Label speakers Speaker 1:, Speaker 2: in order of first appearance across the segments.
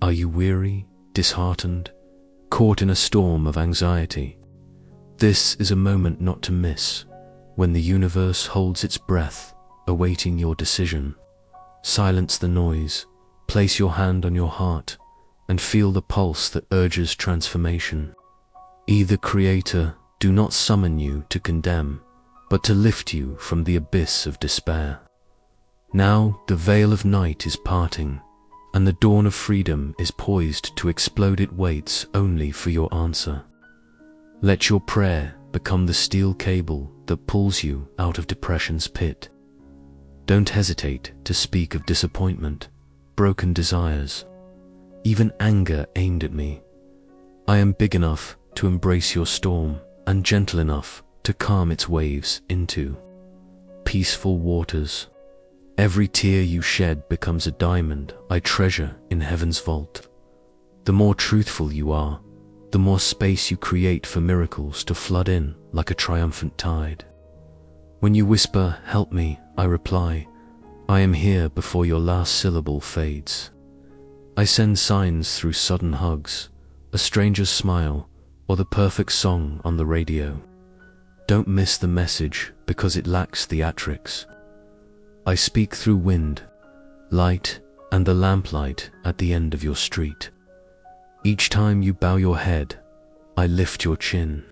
Speaker 1: Are you weary, disheartened, caught in a storm of anxiety? This is a moment not to miss, when the universe holds its breath, awaiting your decision. Silence the noise, place your hand on your heart, and feel the pulse that urges transformation. The Creator do not summon you to condemn, but to lift you from the abyss of despair. Now the veil of night is parting, and the dawn of freedom is poised to explode. It waits only for your answer. Let your prayer become the steel cable that pulls you out of depression's pit. Don't hesitate to speak of disappointment, broken desires, even anger aimed at me. I am big enough to embrace your storm and gentle enough to calm its waves into peaceful waters. Every tear you shed becomes a diamond I treasure in heaven's vault. The more truthful you are, the more space you create for miracles to flood in like a triumphant tide. When you whisper, "Help me," I reply, "I am here," before your last syllable fades. I send signs through sudden hugs, a stranger's smile, or the perfect song on the radio. Don't miss the message because it lacks theatrics. I speak through wind, light, and the lamplight at the end of your street. Each time you bow your head, I lift your chin.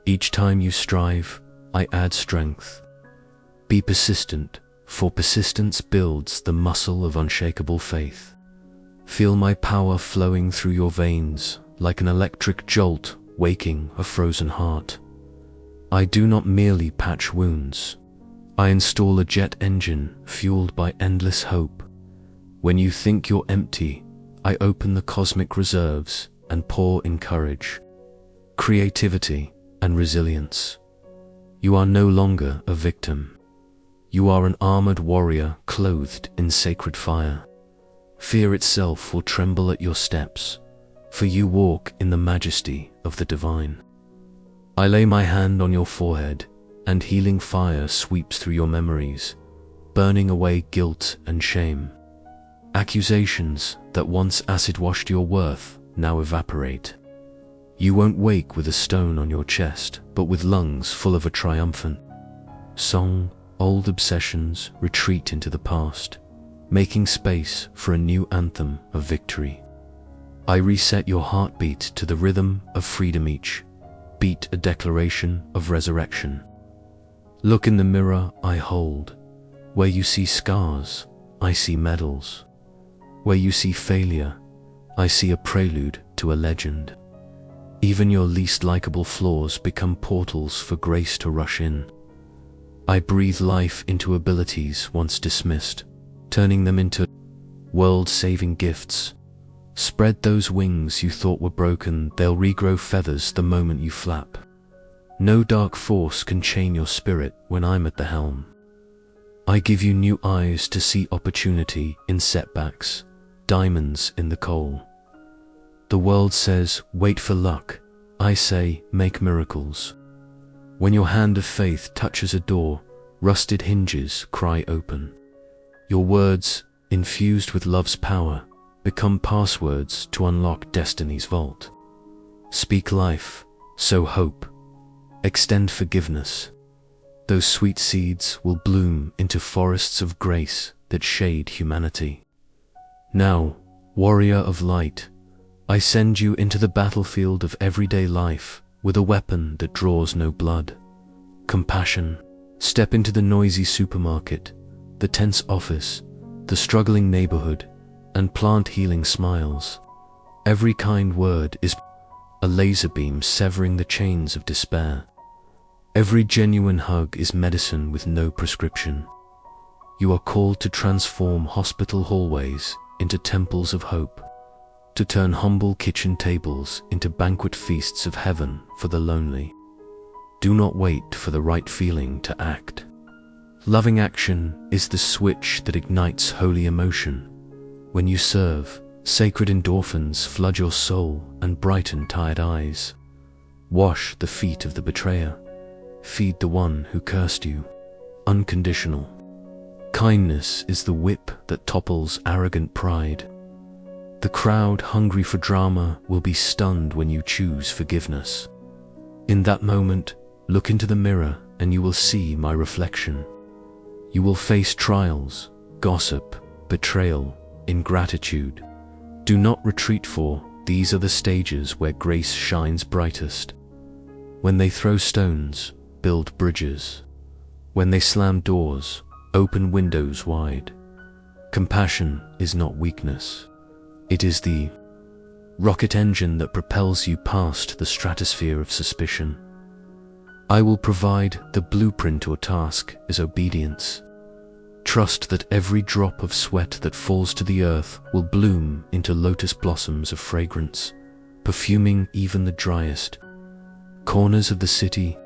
Speaker 1: Each time you strive, I add strength. Be persistent, for persistence builds the muscle of unshakable faith. Feel my power flowing through your veins like an electric jolt waking a frozen heart. I do not merely patch wounds. I install a jet engine fueled by endless hope. When you think you're empty, I open the cosmic reserves and pour in courage, creativity, and resilience. You are no longer a victim. You are an armored warrior clothed in sacred fire. Fear itself will tremble at your steps, for you walk in the majesty of the divine. I lay my hand on your forehead, and healing fire sweeps through your memories, burning away guilt and shame. Accusations that once acid-washed your worth now evaporate. You won't wake with a stone on your chest, but with lungs full of a triumphant song. Old obsessions retreat into the past, making space for a new anthem of victory. I reset your heartbeat to the rhythm of freedom. Each beat a declaration of resurrection. Look in the mirror I hold. Where you see scars, I see medals. Where you see failure, I see a prelude to a legend. Even your least likable flaws become portals for grace to rush in. I breathe life into abilities once dismissed, turning them into world-saving gifts. Spread those wings you thought were broken, they'll regrow feathers the moment you flap. No dark force can chain your spirit when I'm at the helm. I give you new eyes to see opportunity in setbacks, diamonds in the coal. The world says, wait for luck. I say, make miracles. When your hand of faith touches a door, rusted hinges cry open. Your words, infused with love's power, become passwords to unlock destiny's vault. Speak life, sow hope, extend forgiveness. Those sweet seeds will bloom into forests of grace that shade humanity. Now, warrior of light, I send you into the battlefield of everyday life with a weapon that draws no blood. Compassion. Step into the noisy supermarket, the tense office, the struggling neighborhood, and plant healing smiles. Every kind word is a laser beam severing the chains of despair. Every genuine hug is medicine with no prescription. You are called to transform hospital hallways into temples of hope, to turn humble kitchen tables into banquet feasts of heaven for the lonely. Do not wait for the right feeling to act. Loving action is the switch that ignites holy emotion. When you serve, sacred endorphins flood your soul and brighten tired eyes. Wash the feet of the betrayer. Feed the one who cursed you. Unconditional. Kindness is the whip that topples arrogant pride. The crowd hungry for drama will be stunned when you choose forgiveness. In that moment, look into the mirror and you will see my reflection. You will face trials, gossip, betrayal, ingratitude. Do not retreat, for these are the stages where grace shines brightest. When they throw stones, build bridges. When they slam doors, open windows wide. Compassion is not weakness. It is the rocket engine that propels you past the stratosphere of suspicion. I will provide the blueprint. Your task is obedience. Trust that every drop of sweat that falls to the earth will bloom into lotus blossoms of fragrance, perfuming even the driest corners of the city.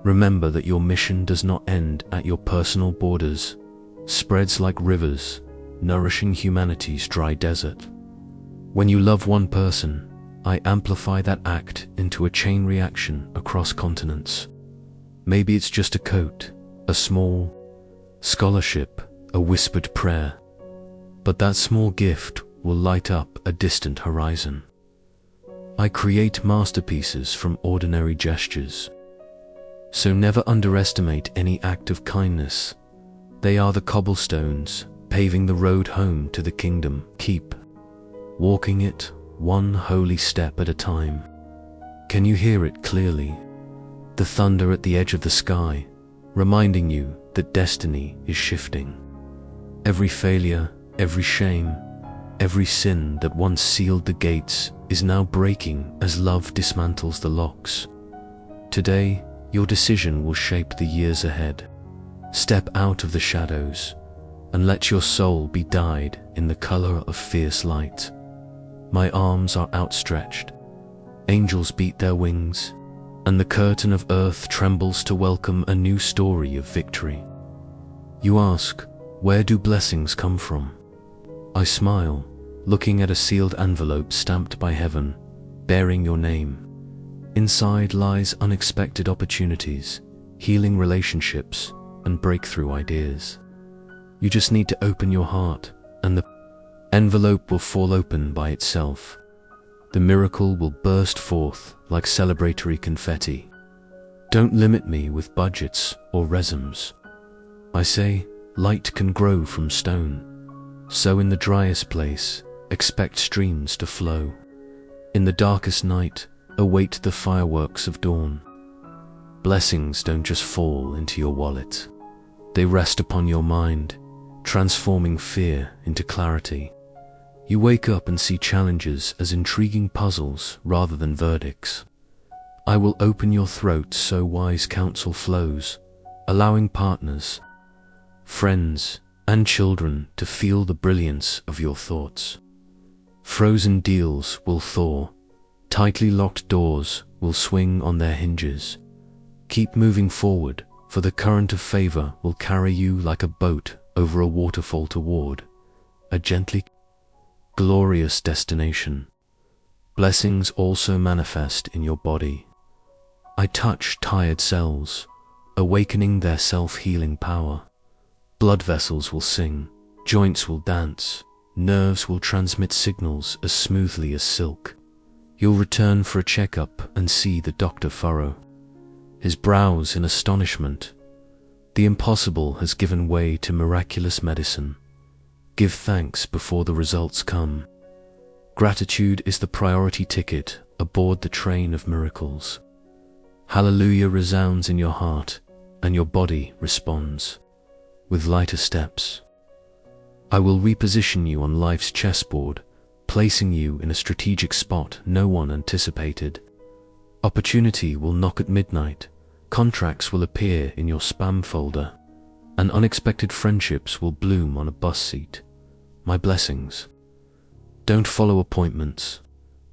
Speaker 1: Remember that your mission does not end at your personal borders, spreads like rivers, nourishing humanity's dry desert. When you love one person, I amplify that act into a chain reaction across continents. Maybe it's just a coat, a small scholarship, a whispered prayer, but that small gift will light up a distant horizon. I create masterpieces from ordinary gestures. So never underestimate any act of kindness. They are the cobblestones paving the road home to the kingdom. Keep walking it, one holy step at a time. Can you hear it clearly? The thunder at the edge of the sky, reminding you that destiny is shifting. Every failure, every shame, every sin that once sealed the gates is now breaking as love dismantles the locks. Today, your decision will shape the years ahead. Step out of the shadows and let your soul be dyed in the color of fierce light. My arms are outstretched. Angels beat their wings, and the curtain of earth trembles to welcome a new story of victory. You ask, where do blessings come from? I smile, looking at a sealed envelope stamped by heaven, bearing your name. Inside lies unexpected opportunities, healing relationships, and breakthrough ideas. You just need to open your heart, and the envelope will fall open by itself. The miracle will burst forth like celebratory confetti. Don't limit me with budgets or resumes. I say, light can grow from stone. So in the driest place, expect streams to flow. In the darkest night, await the fireworks of dawn. Blessings don't just fall into your wallet. They rest upon your mind, transforming fear into clarity. You wake up and see challenges as intriguing puzzles rather than verdicts. I will open your throat so wise counsel flows, allowing partners, friends, and children to feel the brilliance of your thoughts. Frozen deals will thaw, tightly locked doors will swing on their hinges. Keep moving forward, for the current of favor will carry you like a boat over a waterfall toward a gently glorious destination. Blessings also manifest in your body. I touch tired cells, awakening their self-healing power. Blood vessels will sing, joints will dance, nerves will transmit signals as smoothly as silk. You'll return for a checkup and see the doctor furrow his brows in astonishment. The impossible has given way to miraculous medicine. Give thanks before the results come. Gratitude is the priority ticket aboard the train of miracles. Hallelujah resounds in your heart, and your body responds with lighter steps. I will reposition you on life's chessboard, placing you in a strategic spot no one anticipated. Opportunity will knock at midnight, contracts will appear in your spam folder, and unexpected friendships will bloom on a bus seat. My blessings. Don't follow appointments.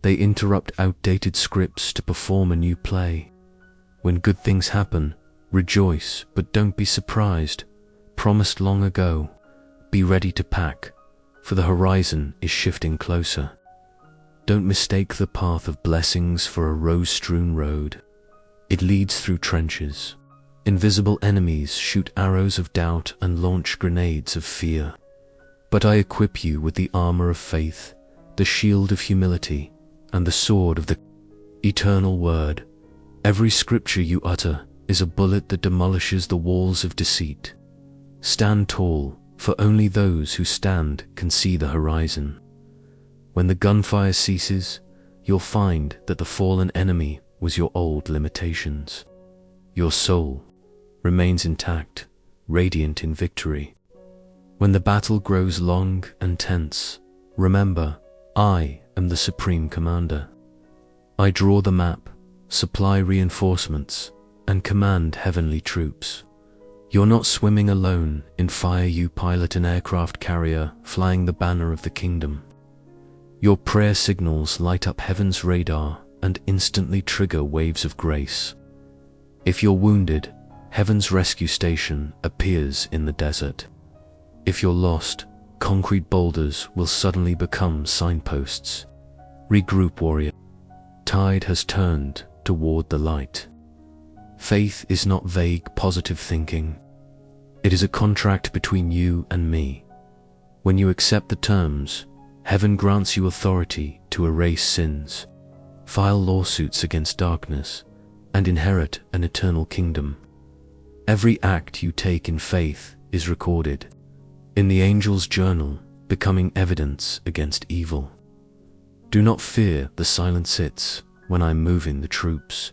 Speaker 1: They interrupt outdated scripts to perform a new play. When good things happen, rejoice, but don't be surprised. Promised long ago, be ready to pack, for the horizon is shifting closer. Don't mistake the path of blessings for a rose-strewn road. It leads through trenches. Invisible enemies shoot arrows of doubt and launch grenades of fear. But I equip you with the armor of faith, the shield of humility, and the sword of the eternal word. Every scripture you utter is a bullet that demolishes the walls of deceit. Stand tall, for only those who stand can see the horizon. When the gunfire ceases, you'll find that the fallen enemy was your old limitations. Your soul remains intact, radiant in victory. When the battle grows long and tense, remember, I am the Supreme Commander. I draw the map, supply reinforcements, and command heavenly troops. You're not swimming alone in fire, you pilot an aircraft carrier flying the banner of the kingdom. Your prayer signals light up heaven's radar and instantly trigger waves of grace. If you're wounded, heaven's rescue station appears in the desert. If you're lost, concrete boulders will suddenly become signposts. Regroup, warrior. Tide has turned toward the light. Faith is not vague, positive thinking. It is a contract between you and me. When you accept the terms, heaven grants you authority to erase sins, file lawsuits against darkness, and inherit an eternal kingdom. Every act you take in faith is recorded in the angel's journal, becoming evidence against evil. Do not fear the silent sits when I move in the troops.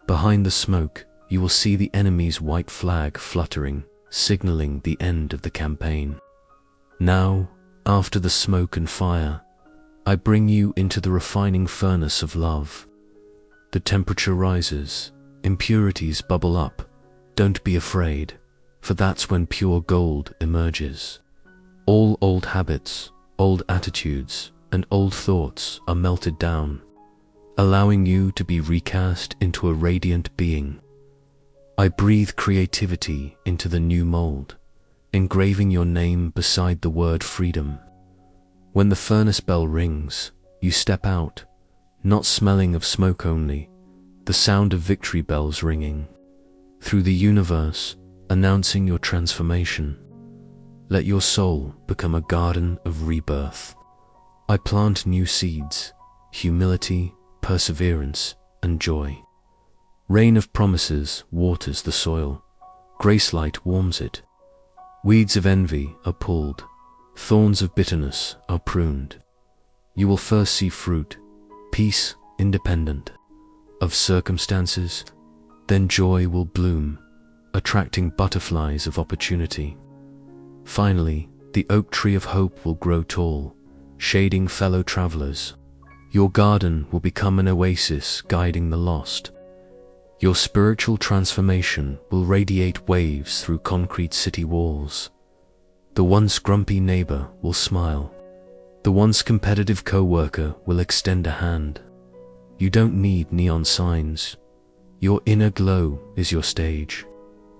Speaker 1: Behind the smoke, you will see the enemy's white flag fluttering, signaling the end of the campaign. Now, after the smoke and fire, I bring you into the refining furnace of love. The temperature rises, impurities bubble up. Don't be afraid, for that's when pure gold emerges. All old habits, old attitudes, and old thoughts are melted down, allowing you to be recast into a radiant being. I breathe creativity into the new mold, engraving your name beside the word freedom. When the furnace bell rings, you step out, not smelling of smoke only, the sound of victory bells ringing through the universe, announcing your transformation. Let your soul become a garden of rebirth. I plant new seeds, humility, perseverance, and joy. Rain of promises waters the soil, grace light warms it. Weeds of envy are pulled, thorns of bitterness are pruned. You will first see fruit, peace independent of circumstances, then joy will bloom, attracting butterflies of opportunity. Finally, the oak tree of hope will grow tall, shading fellow travelers. Your garden will become an oasis guiding the lost. Your spiritual transformation will radiate waves through concrete city walls. The once grumpy neighbor will smile. The once competitive co-worker will extend a hand. You don't need neon signs. Your inner glow is your stage.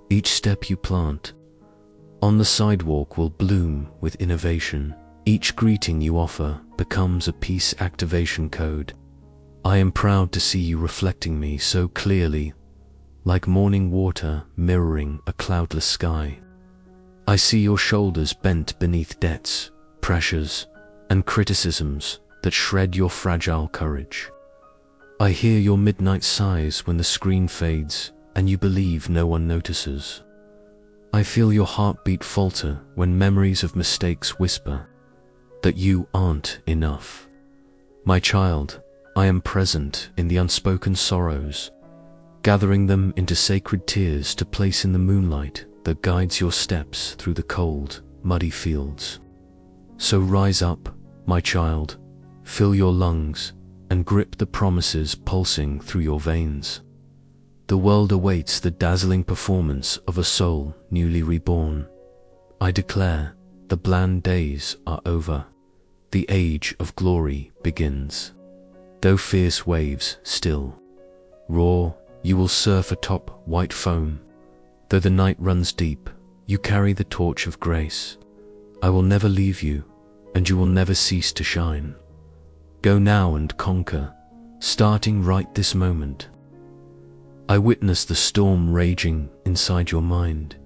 Speaker 1: Each step you plant on the sidewalk will bloom with innovation. Each greeting you offer becomes a peace activation code. I am proud to see you reflecting me so clearly, like morning water mirroring a cloudless sky. I see your shoulders bent beneath debts, pressures, and criticisms that shred your fragile courage. I hear your midnight sighs when the screen fades and you believe no one notices. I feel your heartbeat falter when memories of mistakes whisper that you aren't enough. My child, I am present in the unspoken sorrows, gathering them into sacred tears to place in the moonlight that guides your steps through the cold, muddy fields. So rise up, my child, fill your lungs, and grip the promises pulsing through your veins. The world awaits the dazzling performance of a soul newly reborn. I declare, the bland days are over. The age of glory begins. Though fierce waves still roar, you will surf atop white foam. Though the night runs deep, you carry the torch of grace. I will never leave you, and you will never cease to shine. Go now and conquer, starting right this moment. I witness the storm raging inside your mind.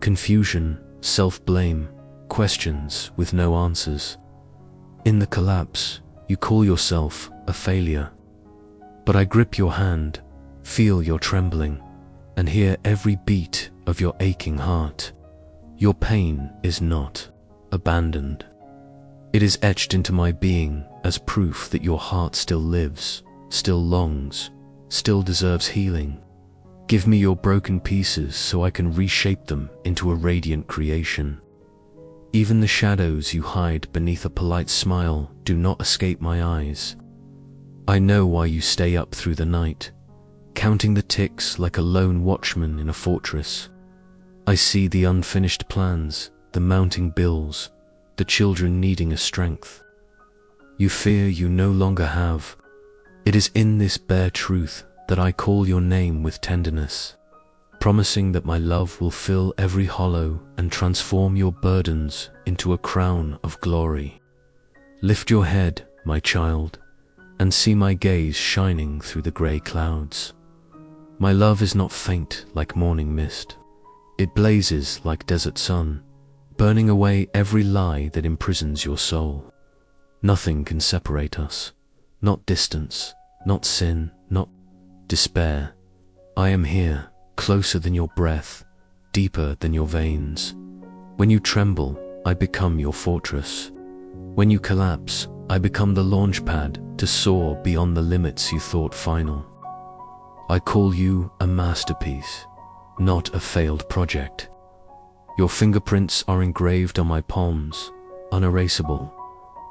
Speaker 1: Confusion, self-blame, questions with no answers. In the collapse, you call yourself a failure. But I grip your hand, feel your trembling, and hear every beat of your aching heart. Your pain is not abandoned. It is etched into my being as proof that your heart still lives, still longs, still deserves healing. Give me your broken pieces so I can reshape them into a radiant creation. Even the shadows you hide beneath a polite smile do not escape my eyes. I know why you stay up through the night, counting the ticks like a lone watchman in a fortress. I see the unfinished plans, the mounting bills, the children needing a strength you fear you no longer have. It is in this bare truth that I call your name with tenderness, promising that my love will fill every hollow and transform your burdens into a crown of glory. Lift your head, my child, and see my gaze shining through the grey clouds. My love is not faint like morning mist. It blazes like desert sun, burning away every lie that imprisons your soul. Nothing can separate us, not distance, not sin, not despair. I am here, closer than your breath, deeper than your veins. When you tremble, I become your fortress. When you collapse, I become the launch pad to soar beyond the limits you thought final. I call you a masterpiece, not a failed project. Your fingerprints are engraved on my palms, unerasable.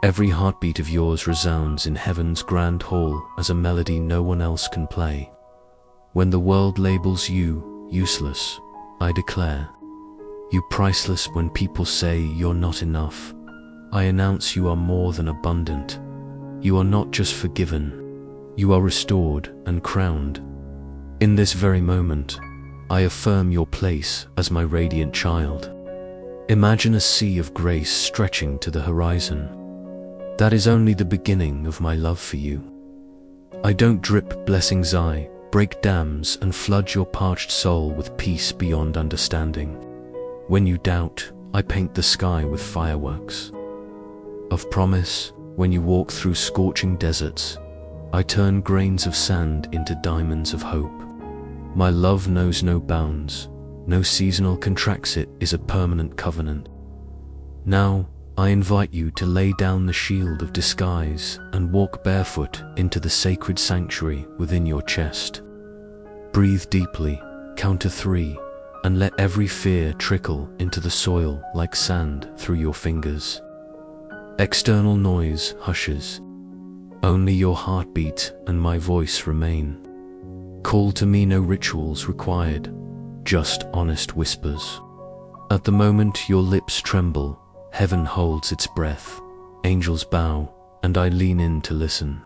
Speaker 1: Every heartbeat of yours resounds in heaven's grand hall as a melody no one else can play. When the world labels you useless, I declare, you priceless. When people say you're not enough, I announce you are more than abundant. You are not just forgiven, you are restored and crowned. In this very moment, I affirm your place as my radiant child. Imagine a sea of grace stretching to the horizon. That is only the beginning of my love for you. I don't drip blessings, I break dams and flood your parched soul with peace beyond understanding. When you doubt, I paint the sky with fireworks of promise. When you walk through scorching deserts, I turn grains of sand into diamonds of hope. My love knows no bounds, no seasonal contracts, it is a permanent covenant. Now, I invite you to lay down the shield of disguise and walk barefoot into the sacred sanctuary within your chest. Breathe deeply, count to 3, and let every fear trickle into the soil like sand through your fingers. External noise hushes. Only your heartbeat and my voice remain. Call to me, no rituals required, just honest whispers. At the moment your lips tremble, heaven holds its breath, angels bow, and I lean in to listen.